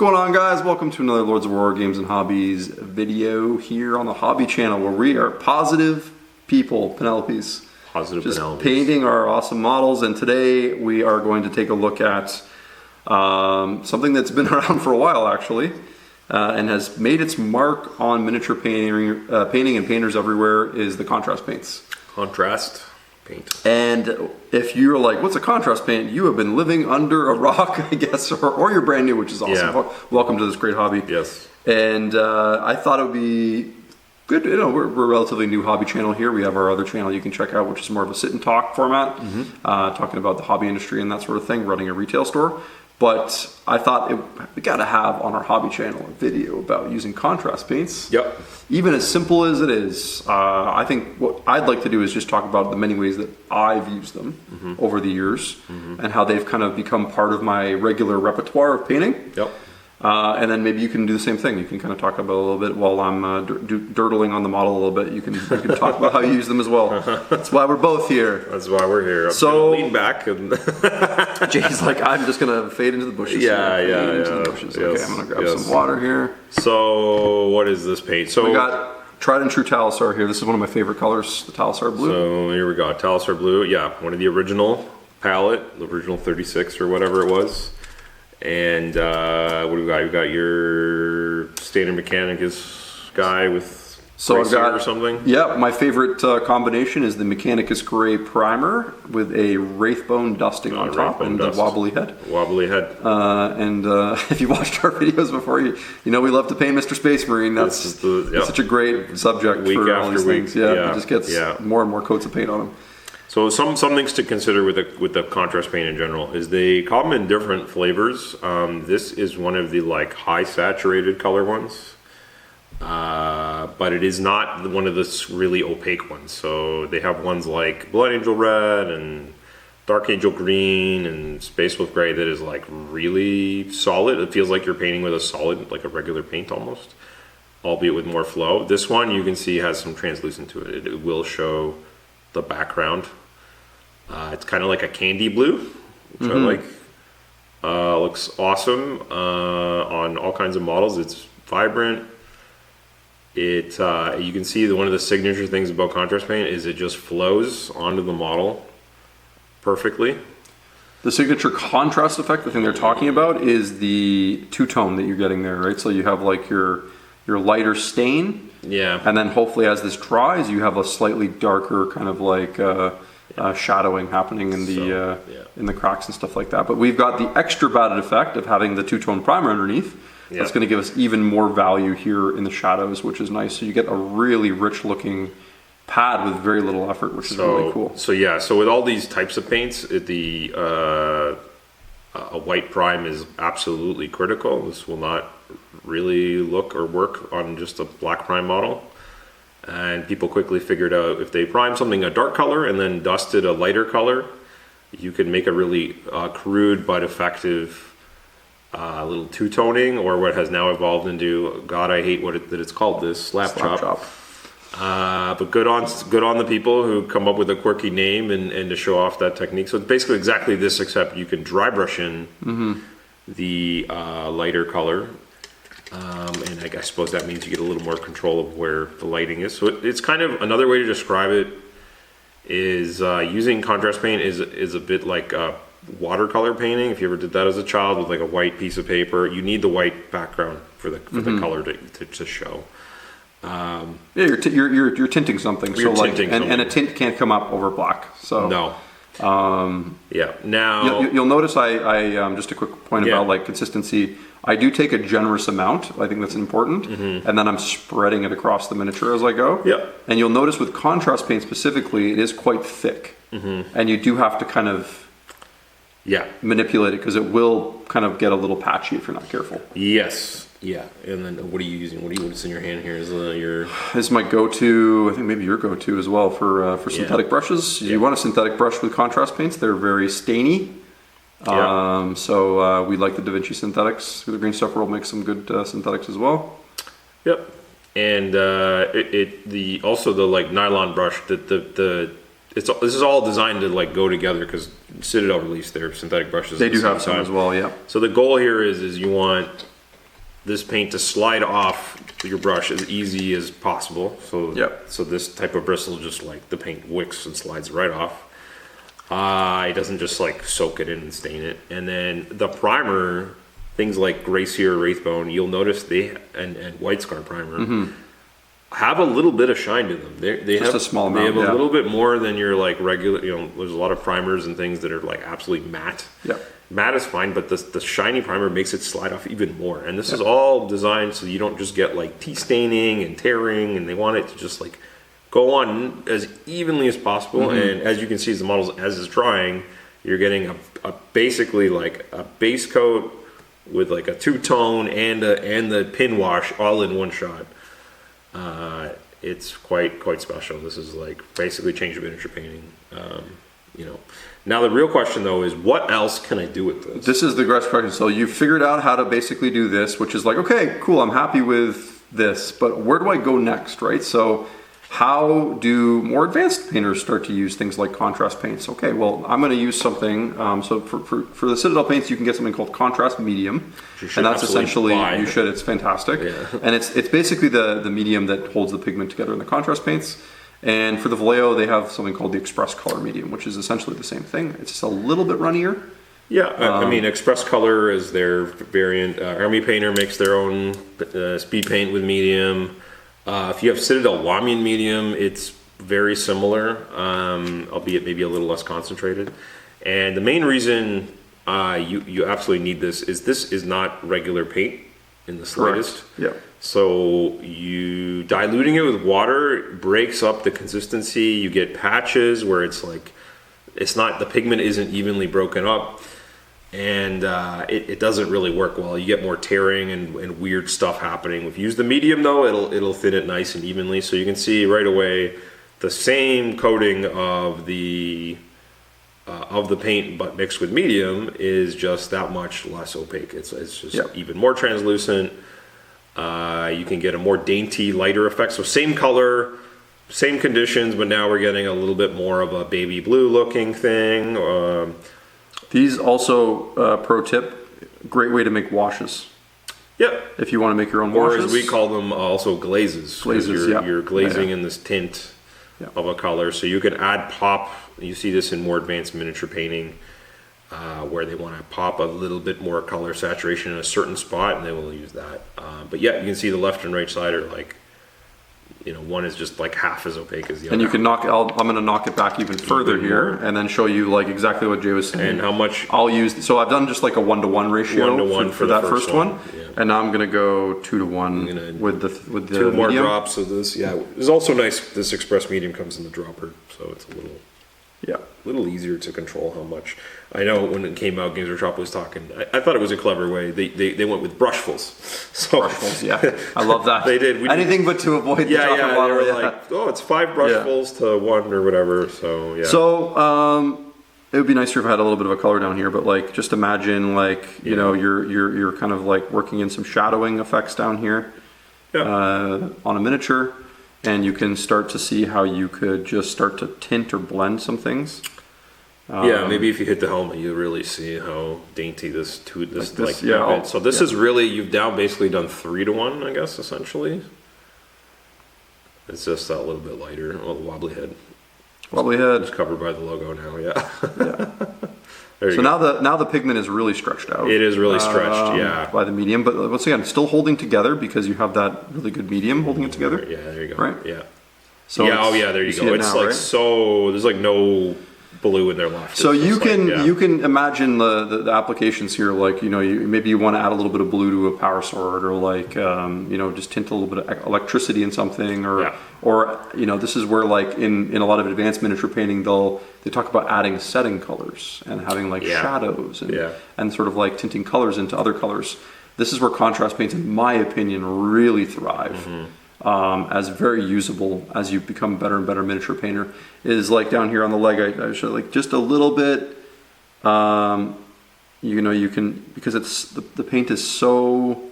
going on, guys? Welcome to another Lords of War Games and Hobbies video here on the Hobby channel, where we are positive people, Penelopes. Just painting our awesome models, and today we are going to take a look at something that's been around for a while, actually, and has made its mark on miniature painting and painters everywhere, is the contrast paints. Contrast paint. And if you're like, what's a contrast paint? You have been living under a rock, I guess, or you're brand new, which is awesome. Yeah. Welcome to this great hobby. Yes. And I thought it would be good. You know, we're a relatively new hobby channel here. We have our other channel you can check out, which is more of a sit and talk format, talking about the hobby industry and that sort of thing, running a retail store. But I thought we got to have on our hobby channel a video about using contrast paints. Yep. Even as simple as it is, I think what I'd like to do is just talk about the many ways that I've used them over the years and how they've kind of become part of my regular repertoire of painting. Yep. And then maybe you can do the same thing. You can kind of talk about it a little bit while I'm dirtling on the model a little bit. You can talk about how you use them as well. That's why we're both here. That's why we're here. I'm so lean back. And Jay's like, I'm just gonna fade into the bushes. Yeah. Into the bushes. Yes, okay, I'm gonna grab some water here. So what is this paint? So we got tried and true Talisar here. This is one of my favorite colors, the Talisar blue. So here we go, Talisar blue. Yeah, one of the original palette, the original 36 or whatever it was. And what do we got? You got your standard Mechanicus guy with I've got or something. Yeah, my favorite combination is the Mechanicus Gray primer with a Wraithbone dusting on top and a wobbly head. Wobbly head. And if you watched our videos before, you know we love to paint Mr. Space Marine. That's such a great subject week for all these things. Yeah, it just gets more and more coats of paint on them. So some things to consider with the contrast paint in general is they come in different flavors. This is one of the like high saturated color ones, but it is not one of the really opaque ones. So they have ones like Blood Angel Red and Dark Angel Green and Space Wolf Gray that is like really solid. It feels like you're painting with a solid, like a regular paint almost, albeit with more flow. This one you can see has some translucent to it. It will show the background. It's kind of like a candy blue, which I like. Looks awesome on all kinds of models. It's vibrant. You can see that one of the signature things about contrast paint is it just flows onto the model perfectly. The signature contrast effect, the thing they're talking about, is the two-tone that you're getting there, right? So you have like your lighter stain, and then hopefully as this dries, you have a slightly darker kind of like shadowing happening in the cracks and stuff like that. But we've got the extra batted effect of having the two-tone primer underneath. That's going to give us even more value here in the shadows, which is nice. So you get a really rich looking pad with very little effort, which is really cool. So with all these types of paints, a white prime is absolutely critical. This will not really look or work on just a black prime model. And people quickly figured out if they prime something a dark color and then dusted a lighter color, you can make a really crude but effective little two-toning, or what has now evolved into, God, I hate that it's called this, slap chop. But good on the people who come up with a quirky name and to show off that technique. So it's basically exactly this, except you can dry brush in the lighter color. And I suppose that means you get a little more control of where the lighting is. So it's kind of, another way to describe it is using contrast paint is a bit like watercolor painting. If you ever did that as a child with like a white piece of paper, you need the white background for the color to show. You're tinting something. And a tint can't come up over black. So no. Now you'll notice I just a quick point about like consistency. I do take a generous amount. I think that's important, and then I'm spreading it across the miniature as I go. And you'll notice with contrast paint specifically, it is quite thick, and you do have to kind of manipulate it because it will kind of get a little patchy if you're not careful. Yes. Yeah, and then what are you using? What's in your hand here? Is your? This is my go-to. I think maybe your go-to as well for synthetic brushes. You want a synthetic brush with contrast paints. They're very stainy. So we like the Da Vinci synthetics. The Green Stuff World makes some good synthetics as well. Yep, and also the like nylon brush. This is all designed to like go together because Citadel released their synthetic brushes. They do have some as well. Yeah. So the goal here is you want this paint to slide off your brush as easy as possible. So, so this type of bristle just like the paint wicks and slides right off. It doesn't just like soak it in and stain it. And then the primer, things like Gracier, Wraithbone, you'll notice and White Scar primer have a little bit of shine to them. They just have a small amount. They have a little bit more than your like regular. There's a lot of primers and things that are like absolutely matte. Yeah. Matte is fine, but the shiny primer makes it slide off even more. And this is all designed so you don't just get like tea staining and tearing, and they want it to just like go on as evenly as possible. And as you can see, as the models as is drying, you're getting a basically like a base coat with like a two-tone and the pin wash all in one shot. It's quite special. This is like basically change of miniature painting. Now the real question though is, what else can I do with this? This is the great question. So you figured out how to basically do this, which is like, okay, cool, I'm happy with this, but where do I go next, right? So how do more advanced painters start to use things like contrast paints? Okay, well, I'm going to use something. So for the Citadel paints, you can get something called contrast medium, and that's essentially you should. It's fantastic, and it's basically the medium that holds the pigment together in the contrast paints. And for the Vallejo, they have something called the Express Color medium, which is essentially the same thing. It's just a little bit runnier. Yeah, I mean, Express Color is their variant. Army Painter makes their own speed paint with medium. If you have Citadel Wamian medium, it's very similar, albeit maybe a little less concentrated. And the main reason you absolutely need this is not regular paint in the slightest. Yeah. So you diluting it with water breaks up the consistency. You get patches where it's like the pigment isn't evenly broken up, and it doesn't really work well. You get more tearing and weird stuff happening. If you use the medium though, it'll thin it nice and evenly. So you can see right away the same coating of the paint, but mixed with medium, is just that much less opaque. It's just even more translucent. You can get a more dainty, lighter effect. So same color, same conditions, but now we're getting a little bit more of a baby blue looking thing. These also, pro tip, great way to make washes. Yep. If you want to make your own washes. Or as we call them, also glazes. Glazes, You're glazing in this tint of a color. So you can add pop. You see this in more advanced miniature painting, where they want to pop a little bit more color saturation in a certain spot, and they will use that. But yeah, you can see the left and right side are like, one is just like half as opaque as the other. And you can I'm going to knock it back even further here, and then show you like exactly what Jay was saying. And how much I'll use. So I've done just like a 1-to-1 ratio 1-to-1 for that first one. Yeah. And now I'm going to go 2-to-1 with the two more medium. drops of this. Yeah, it's also nice. This Express medium comes in the dropper, so it's a little easier to control how much. I know when it came out, Games Workshop was talking. I thought it was a clever way. They went with brushfuls. So brushfuls, yeah, I love that. They did anything but to avoid the chocolate they water. were like, it's 5 brushfuls to 1 or whatever. So yeah. So it would be nicer if I had a little bit of a color down here, but like just imagine like you're kind of like working in some shadowing effects down here on a miniature, and you can start to see how you could just start to tint or blend some things. Maybe if you hit the helmet, you really see how dainty this So this is really, you've now basically done 3-to-1, I guess, essentially. It's just that little bit lighter. Oh, the wobbly head. Wobbly head. It's covered by the logo now, So now the pigment is really stretched out. It is really stretched, by the medium. But once again, still holding together because you have that really good medium holding it together. Yeah, there you go. Right? Yeah. So there you go. It's like so, there's like no blue in there left. So you can imagine the applications here, like maybe you want to add a little bit of blue to a power sword, or like just tint a little bit of electricity in something, or this is where like in a lot of advanced miniature painting they talk about adding setting colors and having like shadows and sort of like tinting colors into other colors. This is where contrast paints, in my opinion, really thrive. As very usable as you become better and better miniature painter. Is like down here on the leg, I show like just a little bit. You can, because it's the paint is so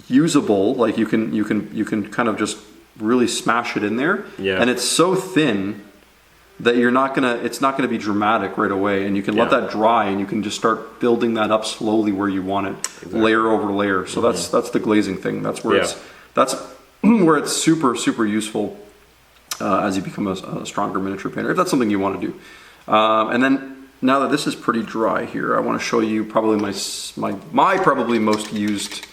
usable. Like you can kind of just really smash it in there, and it's so thin that it's not gonna be dramatic right away, and you can let that dry, and you can just start building that up slowly where you want it, layer over layer. So that's the glazing thing. That's where that's where it's super useful as you become a stronger miniature painter, if that's something you want to do. And then now that this is pretty dry here, I want to show you probably my probably most used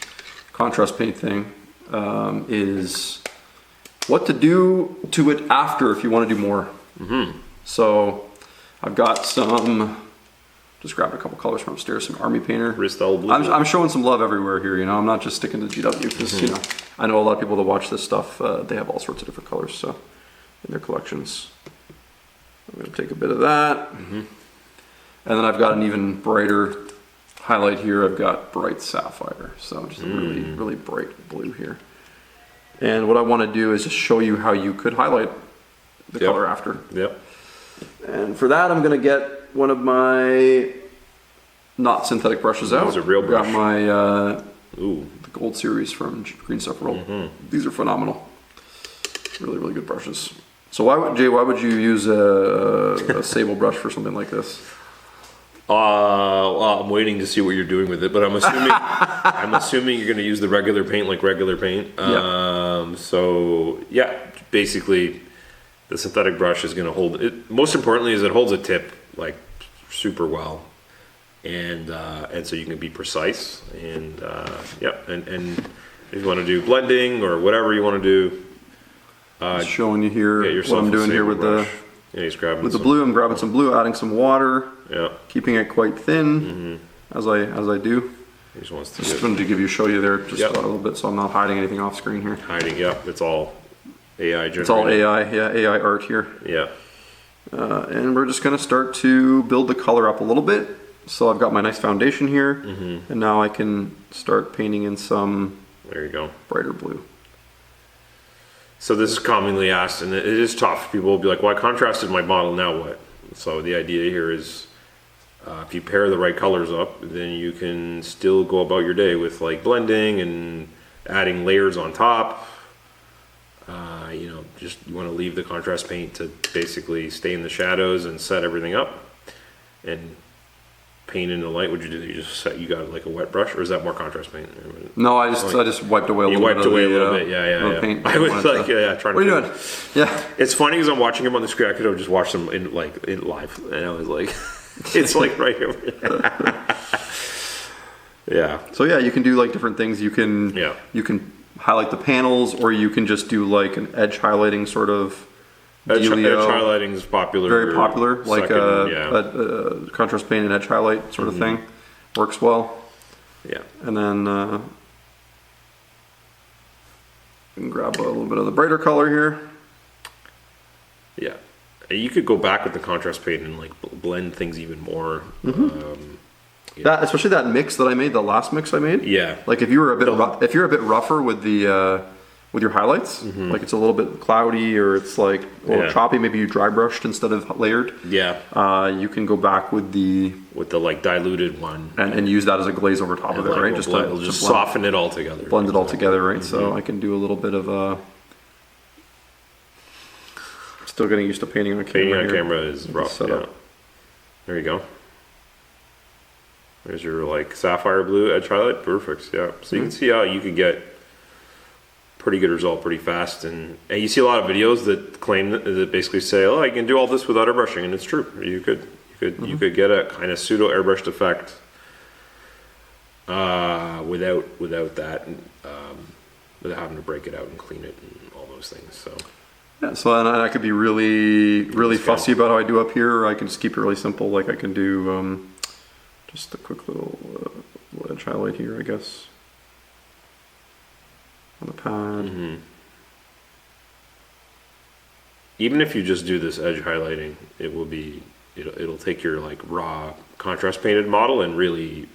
contrast paint thing is what to do to it after if you want to do more. So I've got just grabbed a couple colors from upstairs, some Army Painter. Bristol blue. I'm showing some love everywhere here, you know. I'm not just sticking to GW because, you know, I know a lot of people that watch this stuff, they have all sorts of different colors, so in their collections. I'm going to take a bit of that. And then I've got an even brighter highlight here. I've got bright sapphire, so just a really bright blue here. And what I want to do is just show you how you could highlight the color after. And for that, I'm going to get one of my not synthetic brushes out. Those are real brush. Got my the Gold Series from Green Stuff World. These are phenomenal. Really good brushes. So why would you use a sable brush for something like this? Well, I'm waiting to see what you're doing with it, but I'm assuming you're going to use the regular paint like regular paint. So yeah, basically the synthetic brush is going to hold it. Most importantly is it holds a tip like super well, and so you can be precise, and and if you want to do blending or whatever you want to do, just showing you here what I'm doing here with he's grabbing the blue. I'm grabbing some blue, adding some water, keeping it quite thin as I do. He just wants to show you there just a little bit, so I'm not hiding anything off screen here. It's all AI generated. It's all AI art here. And we're just going to start to build the color up a little bit. So I've got my nice foundation here, and now I can start painting in some brighter blue. So this is commonly asked, and it is tough. People will be like, well, I contrasted my model, now what? So the idea here is if you pair the right colors up, then you can still go about your day with like blending and adding layers on top. You want to leave the contrast paint to basically stay in the shadows and set everything up, and paint in the light. What'd you do? You got like a wet brush, or is that more contrast paint? No, I just wiped away a little bit. You wiped away a little bit, yeah. Paint. I was like, trying to. What are you doing? Yeah. It's funny because I'm watching him on the screen. I could have just watched him in live, and I was like, it's like right here. So you can do like different things. You can highlight the panels, or you can just do like an edge highlighting sort of edge highlighting is popular. Very popular, like a contrast paint and edge highlight sort of thing. Works well. And then you can grab a little bit of the brighter color here. You could go back with the contrast paint and like blend things even more. That, especially that mix that I made, the last mix I made. Like if you're a bit rougher with the with your highlights, like it's a little bit cloudy or it's like a little choppy, maybe you dry brushed instead of layered. You can go back with the like diluted one and use that as a glaze over top of it, right? Just soften it all together. Blend it all together, right? So I can do a little bit of still getting used to painting on camera. Painting on camera is rough. There you go. There's your like sapphire blue edge highlight. Perfect. So you can see how you can get pretty good result pretty fast, and you see a lot of videos that claim that basically say, oh, I can do all this without airbrushing, and it's true. You could get a kind of pseudo airbrushed effect without that, without having to break it out and clean it and all those things. So and I could be really fussy about how I do up here, or I can just keep it really simple. Like I can do just a quick little edge highlight here, I guess, on the pad. Even if you just do this edge highlighting, it'll take your like raw contrast painted model and really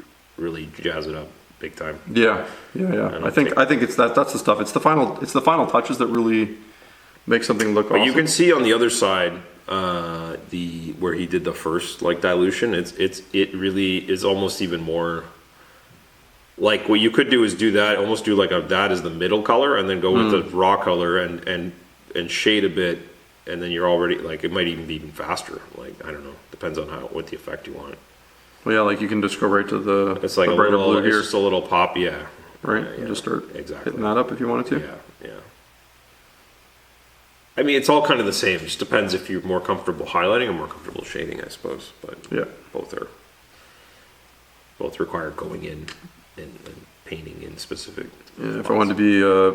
jazz it up big time. I think it's that's the stuff. It's the final touches that really make something look awesome. You can see on the other side where he did the first like dilution, it really is almost even more like what you could do is do that, almost do like that as the middle color, and then go with the raw color and shade a bit and then you're already like, it might even be even faster. Like, I don't know, depends on what the effect you want. Well, yeah, like you can just go right to the. It's like the a brighter little, blue it's here, just a little pop, yeah. right? Yeah, You just start exactly hitting that up if you wanted to. Yeah. I mean, it's all kind of the same. It just depends if you're more comfortable highlighting or more comfortable shading, I suppose. But Yeah. both require going in and painting in specific. Yeah, if I wanted to be a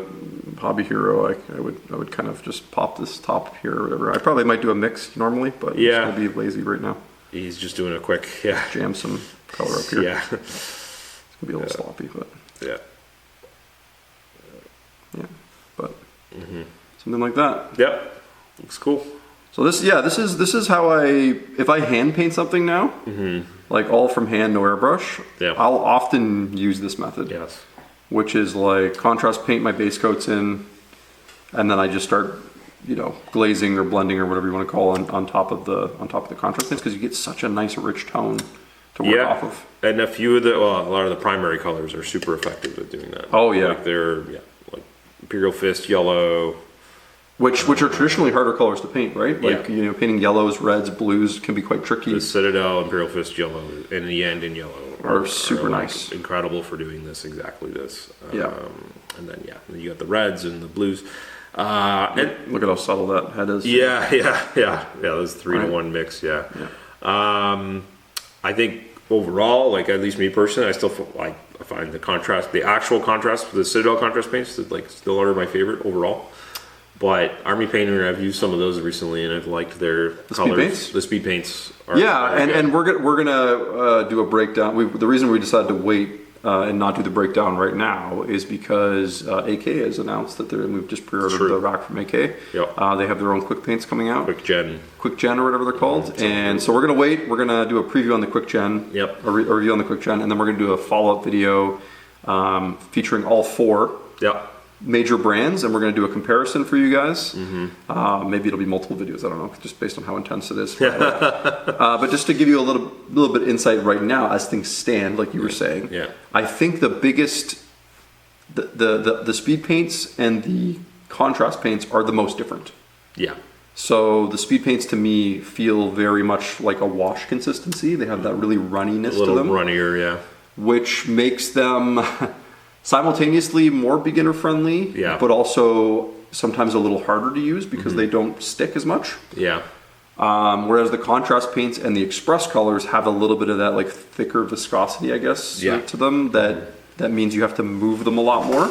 hobby hero, I would kind of just pop this top here or whatever. I probably might do a mix normally, but Yeah. I'm just gonna be lazy right now. He's just doing a quick, Jam some color up here. yeah, It's gonna be a little sloppy, but yeah. but something like that. Yep, looks cool. So this is how if I hand paint something now, like all from hand, no airbrush. Yeah. I'll often use this method. Yes. Which is like contrast paint my base coats in, and then I just start, glazing or blending or whatever you want to call on top of the contrast paints, because you get such a nice rich tone to work off of. And a lot of the primary colors are super effective at doing that. Oh yeah. Like like Imperial Fist yellow. Which are traditionally harder colors to paint, right? Like painting yellows, reds, blues can be quite tricky. The Citadel, Imperial Fist yellow, and the end in yellow are super nice. Incredible for doing exactly this. Yeah. And then you got the reds and the blues. And look at how subtle that head is. Yeah. Those 3-to-1 mix. Yeah. I think overall, like at least me personally, I still I find the actual contrast, the Citadel contrast paints, still are my favorite overall. But Army Painter, I've used some of those recently, and I've liked their colors. Speed paints? The speed paints. And we're gonna do a breakdown. The reason we decided to wait and not do the breakdown right now is because AK has announced that we've just pre-ordered the rack from AK. Yep. They have their own quick paints coming out. Quick Gen or whatever they're called. And so we're gonna wait. We're gonna do a preview on the Quick Gen. Yep. A review on the Quick Gen, and then we're gonna do a follow-up video featuring all 4. Yep. Major brands, and we're going to do a comparison for you guys. Maybe it'll be multiple videos, I don't know, just based on how intense it is. But just to give you a little bit insight right now as things stand, like you were saying, I think the biggest, the speed paints and the contrast paints are the most different. Yeah. So the speed paints to me feel very much like a wash consistency. They have that really runniness to them. A little runnier, yeah. Which makes them simultaneously more beginner friendly, but also sometimes a little harder to use because they don't stick as much. Yeah. Whereas the contrast paints and the express colors have a little bit of that thicker viscosity, I guess, to them that means you have to move them a lot more,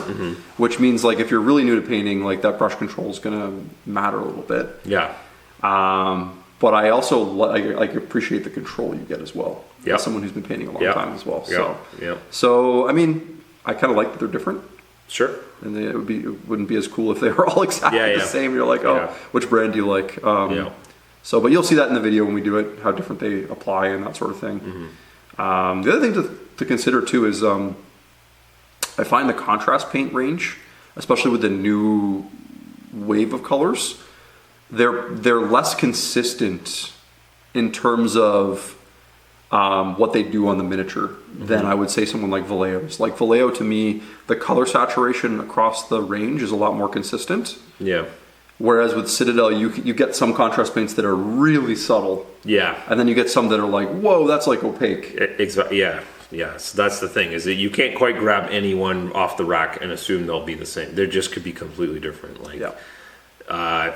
which means if you're really new to painting, that brush control is going to matter a little bit. Yeah. But I also appreciate the control you get as well. Yeah. As someone who's been painting a long time as well. Yeah. So I mean, I kind of like that they're different. Sure. And it wouldn't be as cool if they were all exactly the same. You're like, which brand do you like? So, but you'll see that in the video when we do it, how different they apply and that sort of thing. The other thing to consider too is I find the contrast paint range, especially with the new wave of colors, they're less consistent in terms of what they do on the miniature than I would say someone like Vallejo's. Like Vallejo, to me, the color saturation across the range is a lot more consistent. Yeah. Whereas with Citadel, you get some contrast paints that are really subtle. Yeah. And then you get some that are like, whoa, that's opaque. Exactly. Yeah. Yeah. So that's the thing, is that you can't quite grab anyone off the rack and assume they'll be the same. They just could be completely different.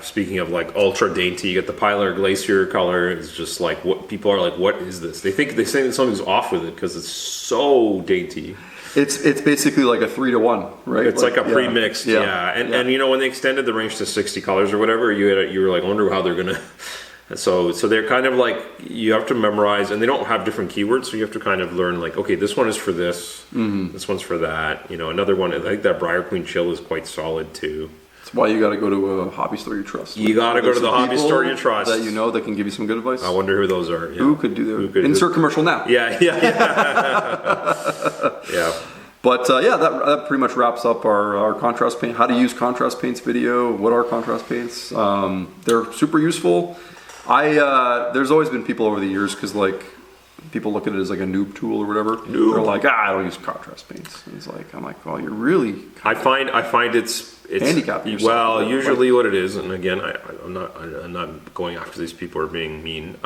Speaking of ultra dainty, you get the Pilar Glacier color. It's just what people are what is this? They say that something's off with it because it's so dainty. It's basically like a 3-to-1, right? It's like a pre-mixed, And when they extended the range to 60 colors or whatever, you were I wonder how they're gonna. So they're kind of you have to memorize, and they don't have different keywords, so you have to kind of learn okay, this one is for this, this one's for that. Another one, I think that Briar Queen Chill is quite solid too. That's why you got to go to a hobby store you trust. You got to go to the hobby store you trust that can give you some good advice. I wonder who those are. Yeah. Who could do that? Insert commercial now. Yeah. But that pretty much wraps up our contrast paint. How to use contrast paints video. What are contrast paints? They're super useful. There's always been people over the years because people look at it as like a noob tool or whatever. Noob. They're like, I don't use contrast paints. And it's like, I'm like, well, you're really. I find it's handicapping yourself. Well, usually what it is, and again, I'm not going after these people are being mean.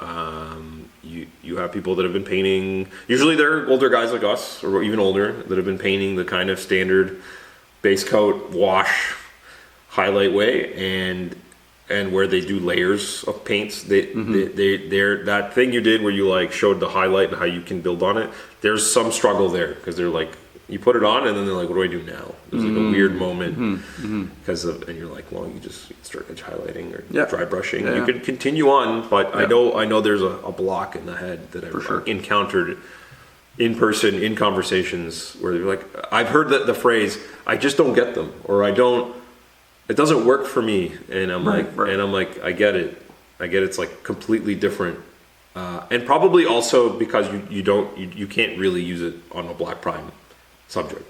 You have people that have been painting. Usually they're older guys like us, or even older, that have been painting the kind of standard base coat, wash, highlight way, and where they do layers of paints. They're that thing you did where you like showed the highlight and how you can build on it. There's some struggle there because they're like, you put it on and then they're like, what do I do now? There's like a weird moment because and you're like, well, you just start edge highlighting or dry brushing. You can continue on, but I know there's a block in the head that I've encountered in person in conversations where they're like, I've heard the phrase, I just don't get them, or it doesn't work for me. And I'm like, I get it. It's like completely different. And probably also because you can't really use it on a black prime subject.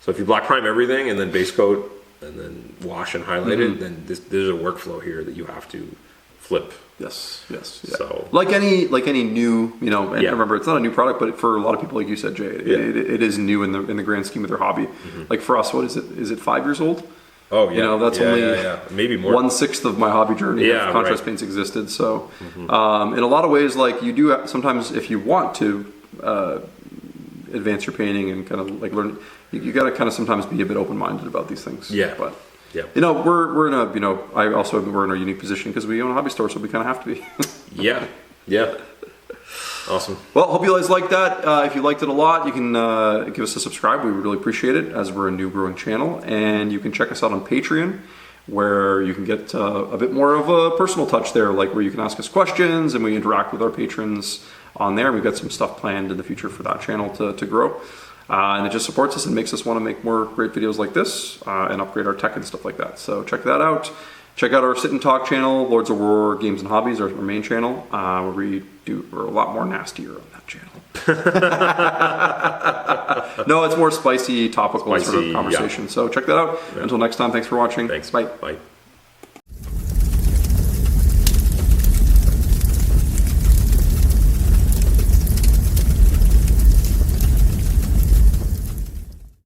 So if you black prime everything and then base coat and then wash and highlight it, then there's a workflow here that you have to flip. Yes. So like any new, and remember it's not a new product, but for a lot of people, like you said, Jay, it is new in the grand scheme of their hobby. Like for us, what is it? Is it 5 years old? Oh yeah, that's only maybe more. 1/6 of my hobby journey. If contrast paints existed. So, in a lot of ways, like you do sometimes, if you want to advance your painting and kind of like learn, you got to kind of sometimes be a bit open-minded about these things. Yeah, but. Yeah. We're in a, we're in a unique position because we own a hobby store, so we kind of have to be. Yeah. Awesome. Well, hope you guys liked that. If you liked it a lot, you can give us a subscribe. We would really appreciate it, as we're a new growing channel. And you can check us out on Patreon, where you can get a bit more of a personal touch there, like where you can ask us questions and we interact with our patrons on there. We've got some stuff planned in the future for that channel to grow. And it just supports us and makes us want to make more great videos like this and upgrade our tech and stuff like that. So check that out. Check out our Sit and Talk channel, Lords of War Games and Hobbies, our main channel, where we're a lot more nastier on that channel. No, it's more spicy, topical sort of conversation. So check that out. Until next time, thanks for watching. Thanks. Bye. Bye.